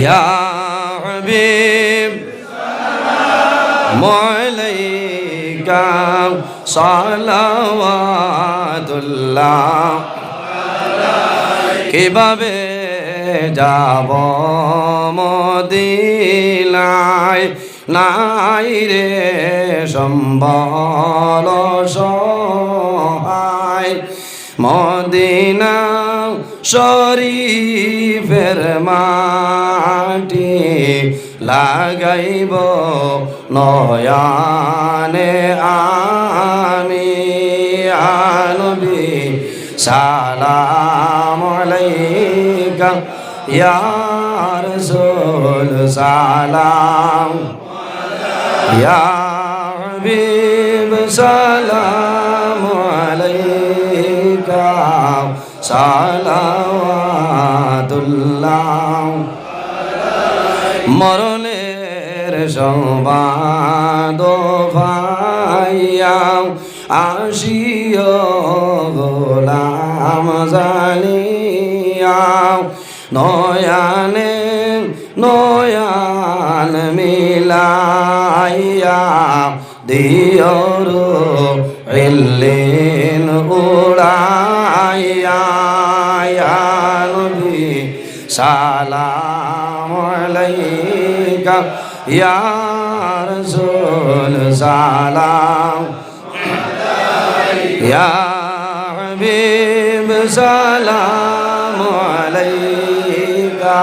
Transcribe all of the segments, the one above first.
ইয়া হাবিব আলাইকা সালাওয়াতুল্লাহ। কিভাবে যাব মদিনায়, নাই রে সম্বল সহায়। মদিনা শরীফের মাটি লাগাইব নয়নে আমি। নবী সালাম আলাইকা ইয়া রাসূল সালাম, ইয়া হাবিব সালাম আলাইকা সালাওয়াতুল্লাহ। মরণের সংবাদ পাইয়া আসিও গোলাম জানিয়া, নয়ানে নয়ান মিলাইয়া দিয়র ইল্লিন উড়াইয়া। নবী সালাম আলাইকা ইয়া রাসূল সালাম, ইয়া হাবিব সালাম আলাইকা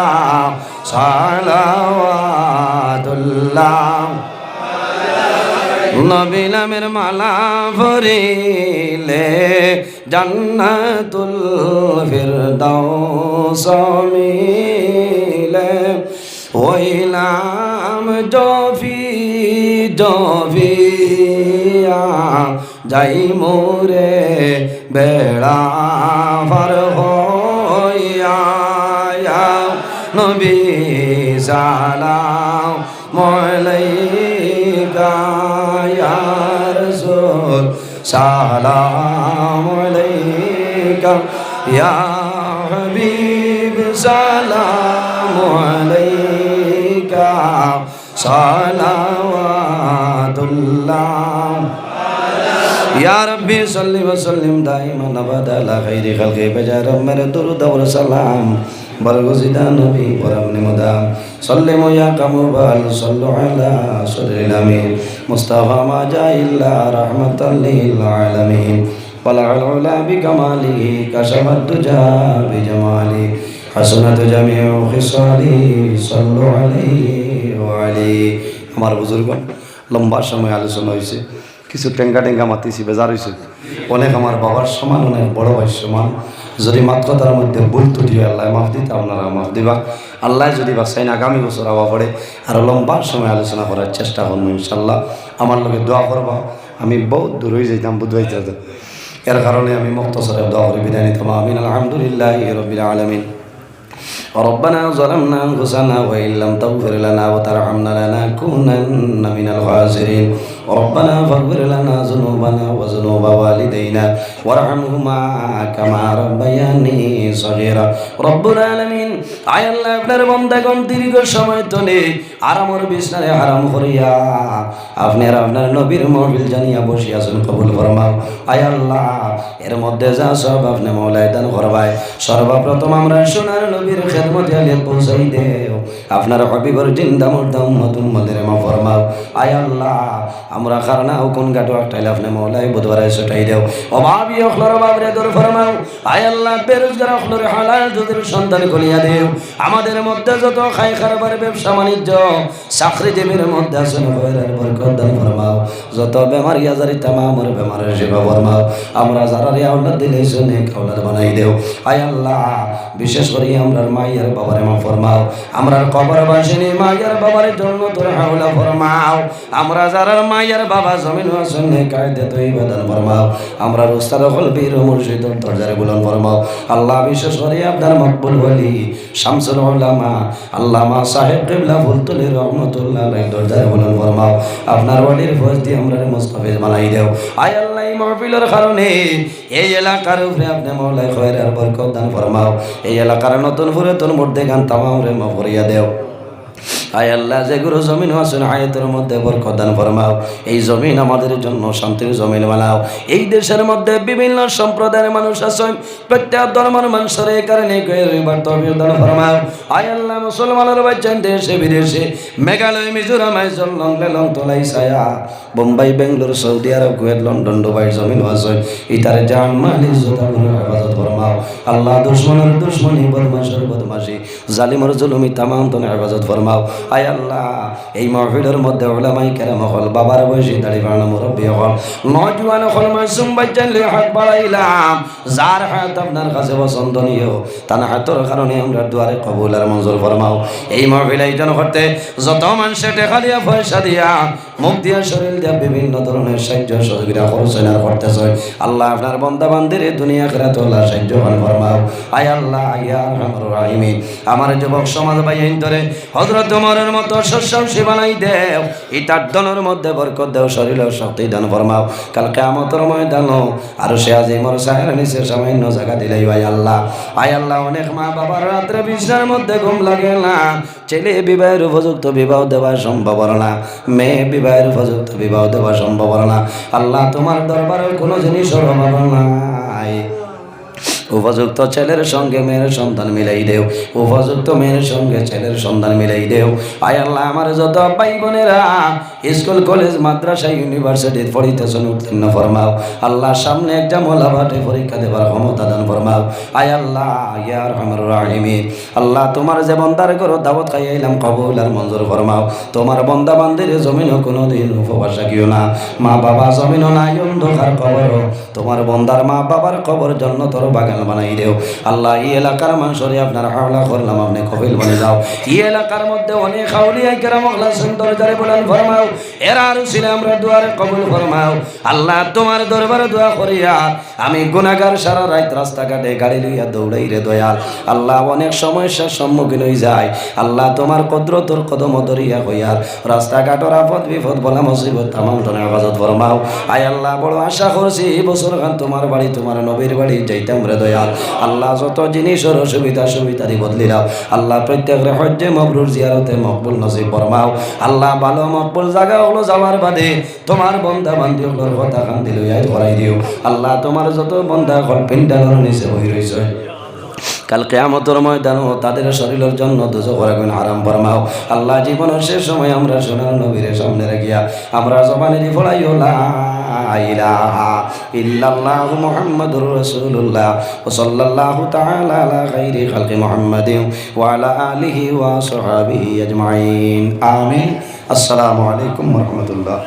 সালাওয়াতুল্লাহ। নবী নামের মালা পরিলে জান্নাতুল ফিরদাউস মিলে। হইলাম জফি জফিয়া যাই মোরে বেড়া পার হইয়া। নবী সালাম আলাইকা ইয়া রাসূল সালাম আলাইকা ইয়া হাবিব সালাম আলাইকা সালাওয়াতুল্লাহ। ইয়া রব্বি সাল্লি ওয়া সাল্লিম দাইমান আবাদা আলা খাইরি খালকি বাজার মেরে দুরুদ ওয়া সালাম বরগুজিদা নবী পরম নিমদা সাল্লিমু ইয়া কামুবাল সাল্লু আলা সদরিল আমিন মুস্তাফা মা জাইল্লা রাহমাতাল লিল আলামিন ওয়ালা উলা বিকামালিহি কাশাফাত দুজা বিজামালি হাসানাত জামিউ খিসালি সাল্লু আলাইহি ওয়া আলিহি। আমার বুজুর্গগণ, লম্বা সময় আলোচনা হয়েছে, কিছু টেঙ্গা টেঙ্গা মাতিছি, বেজার হয়েছে অনেক। আমার বাবার সমান, অনেক বড় ভাই সমান। যদি মাত্র তার মধ্যে ভুল ত্রুটি আল্লাহ মাফ দিতে, আপনারা মাফ দিবা। আল্লাহ যদি বাসাইন আগামী বছর আবার পড়ে আরও লম্বা সময় আলোচনা করার চেষ্টা করবো ইনশাল্লাহ। আমার লোকে দোয়া করবা। আমি বহুত দূর হয়ে যাইতাম বুধবাইতে, এর কারণে আমি মুক্তসরে দোয়া করে বিদায় নিতাম। আমিন। আলহামদুলিল্লাহি রাব্বিল আলামিন। ربنا ظلمنا أنفسنا وإن لم تغفر لنا وترحمنا لنكونن من الخاسرين. ربنا فاغفر لنا ذنوبنا وذنوب والدينا وارحمهما كما ربياني صغيرا. رب العالمين আয় আল্লাহ, আপনার বান্দাগণ দীর্ঘ সময় ধরে আরামর বিছানায় আরাম করিয়া আপনার নবীর মাহফিল জানিয়া বসিয়াছেন, কবুল ফরমাও। আয় আল্লাহ, এর মধ্যে যা সব আপনি মওলায় দান করবাই। সর্বপ্রথম আমরা সোনার নবীর খেদমতে আলে পৌঁছাই দেও। আপনার হাবিবর জিন্দা মুর্দা উম্মত উম্মতের মাফ ফরমাও। আয় আল্লাহ, আমরা খারনা কোন গাটো একটাইলে আপনি মওলায় বুধবারে ছটাই দেও। অভাবী অখলর বাবরে দূর ফরমাও। আয় আল্লাহ, বেরোজগার অখলর হালাল দুধের সন্তান কলিয়া দেও। আমাদের মধ্যে যত খাই খারবার ব্যবসা বাণিজ্য চাকরিজীবীর মধ্যে আছেন, বয়রের বরকত দান ফরমাও। যত বেমারি আজারি তামামের বেমারের সেবা ফরমাও। আমরা যারা আওলাদ দিলে শুনে আওলাদ বানাই দেও। আয় আল্লাহ, বিশেষ করে আমরার মায়ের বাবারে মা ফরমাও। আমরার কবরবাসিনী মায়ের বাবার জন্য তোর হাওলা ফরমাও। আমরা যারা মায়ের বাবা জমিন শুনে কায়দে তুই বেদন ফরমাও। আমরা উস্তাদ হল বীর মুর্শিদ দরজারে বুলন ফরমাও। আল্লাহ, বিশেষ করে আপনার মকবুল ওলি শামসুল উলামা আল্লামা সাহেব কিবলা ফুলতলি রহমাতুল্লাহ আলাইহি দরজায় বলুন ফরমাও আপনার ওয়ালির ফয়জ দিয়ে আমরা মুস্তাফিজ বানাই দেও আয় আল্লাহ এই মাহফিলের কারণে এই এলাকার উপরে আপনি মওলা খয়র আর বরকত দান ফরমাও এই এলাকার নতুন পুরাতন মুর্দেগান তামাম রে মাফ করিয়া দেও আয় আল্লাহ যেগুলো জমিন আছেন আয়াতের মধ্যে বরকত দান ফরমাও এই জমিন আমাদের জন্য শান্তির জমিন বানাও এই দেশের মধ্যে বিভিন্ন সম্প্রদায়ের মানুষ আছেন প্রত্যেক ধর্মের মানুষের এই কারণে এবার তৌফিক দান ফরমাও আয় আল্লাহ মুসলমানের বাচ্চান দেশে বিদেশে মেঘালয় মিজোরাম আইজল লং তোলাই ছায়া Bombay Bengaluru Saudi Arab Kuwait London Dubai জমিন আছেন ইতার জান মাল ইজ্জত হেফাজত ফরমাও আল্লাহ দুশমনের দুশমনি বদমাশের বদমাশি জালিমের জুলুমি তামাম তনে হেফাজত ফরমাও আয় আল্লাহ এই মাহফিলের মধ্যে উলামায়ে কেরাম হল বাবার বয়সী দাড়ি বাড়ানো মুরব্বী হল নওজোয়ান হল মাসুম বাচ্চালে হাত বাড়াইলাম যার হাত আপনার কাছে পছন্দনীয় তার হাতের কারণে আমরা দুয়ারে কবুল আর মঞ্জুর ফরমাও এই মাহফিল আয়োজন করতে যত মানুষে টাকা দিয়া পয়সা দিয়া মুখ দিয়া শরীর দিয়া বিভিন্ন ধরনের সাহায্য সহযোগিতা করছেন আর করতেছেন আল্লাহ আপনার বান্দা বান্দির দুনিয়া আখিরাত আল্লাহ সাহায্য ফরমাও আয় আল্লাহ ইয়া আরহামুর রাহিমিন আমার যুবক সমাজ ভাইয়ের ধরে হযরত ওমরের মতো শস্যশী বানাই দেও ইতার দনের মধ্যে বরকত দেও শরীরের শক্তি দান ফরমাও কাল কিয়ামতের ময়দান আর সে আজিমর সাহের নিচে সামান্য জায়গা দিলেই আয় আল্লাহ অনেক মা বাবার রাত্রে বিছানার মধ্যে ঘুম লাগে না ছেলে বিবাহের উপযুক্ত বিবাহ দেওয়া সম্ভব না মেয়ে বিবাহের উপযুক্ত বিবাহ দেওয়া সম্ভব না আল্লাহ তোমার দরবারে কোনো জিনিসের অভাব নাই উপযুক্ত ছেলের সঙ্গে মেয়ের সন্তান মিলাই দেও উপযুক্ত মেয়ের সঙ্গে ছেলের সন্তান মিলাই দেও আয় আল্লাহ আমার যত ভাই বোনেরা স্কুল কলেজ মাদ্রাসা ইউনিভার্সিটির পড়িতেছেন উত্তীর্ণ ফরমাও আল্লাহ সামনে এক্সাম লাভাটে পরীক্ষা দেবার ক্ষমতা দান ফরমাও আয় আল্লাহ ইয়া আরহামুর রাহিমিন আল্লাহ তোমার যে বান্দার করো দাওয়াত খাইলাম কবুল আর মঞ্জুর ফরমাও তোমার বান্দা বান্দির জমিনও কোনোদিন উপবাস রাখিও না মা বাবা জমিনও নাই অন্ধকার কবর তোমার বান্দার মা বাবার কবর জান্নাতের বাগান বানাই দেও আল্লাহ এই এলাকার মানুষরে আপনার হাওলা করলাম আপনি কবিল বনে যাও এই এলাকার মধ্যে অনেক আউলিয়া কেরাম আল্লাহ দরজারে বলেন ফরমাও এরা রসিলে আমরা দুয়ারে কবুল ফরমাও আল্লাহ তোমার দরবারে দোয়া করিয়া আমি গুনাহগার সারা রাত রাস্তাঘাটে গাড়ি লইয়া দৌড়াই রে দয়াল আল্লাহ অনেক সমস্যার সম্মুখীন হয়ে যায় আল্লাহ তোমার কদরতর কদম ধরিয়া হইয়ার রাস্তাঘাটের আপদ বিপদ বলা মুসিবত তামাম তনে হেফাজত ফরমাও আয় আল্লাহ বড় আশা করছি এই বছর খান তোমার বাড়ি তোমার নবীর বাড়ি যাইতাম রে দয়াল আল্লাহ যত জিনিসের সুবিধা দি বদলি দাও আল্লাহ প্রত্যেকের হজ্জে মবরুর জিয়ারতে মকবুল নসিব ফরমাও আল্লাহ ভালো মকবুল জায়গা হলো যাওয়ার বাদে তোমার বান্দা বান্দি হলোর কথা কান দিল করাই দিও আল্লাহ তোমার যত বান্দা হল পিন্ডালের নিচে বই রইছে কাল কিয়ামতের ময়দানও তাদের শরীরের জন্য দোজখের আগুন হারাম ফরমাও আল্লাহ জীবনের শেষ সময় আমরা সোনার নবীর সামনে রাখিয়া আমরা জবানেরই ফলাইও লা ইলাহা ইল্লাল্লাহু মুহাম্মাদুর রাসূলুল্লাহ ওয়া সাল্লাল্লাহু তাআলা আলা খাইরি খালকি মুহাম্মাদিন ওয়া আলা আলিহি ওয়া সাহবিহি আজমাইন আমিন আসসালামু আলাইকুম ওয়া রাহমাতুল্লাহ।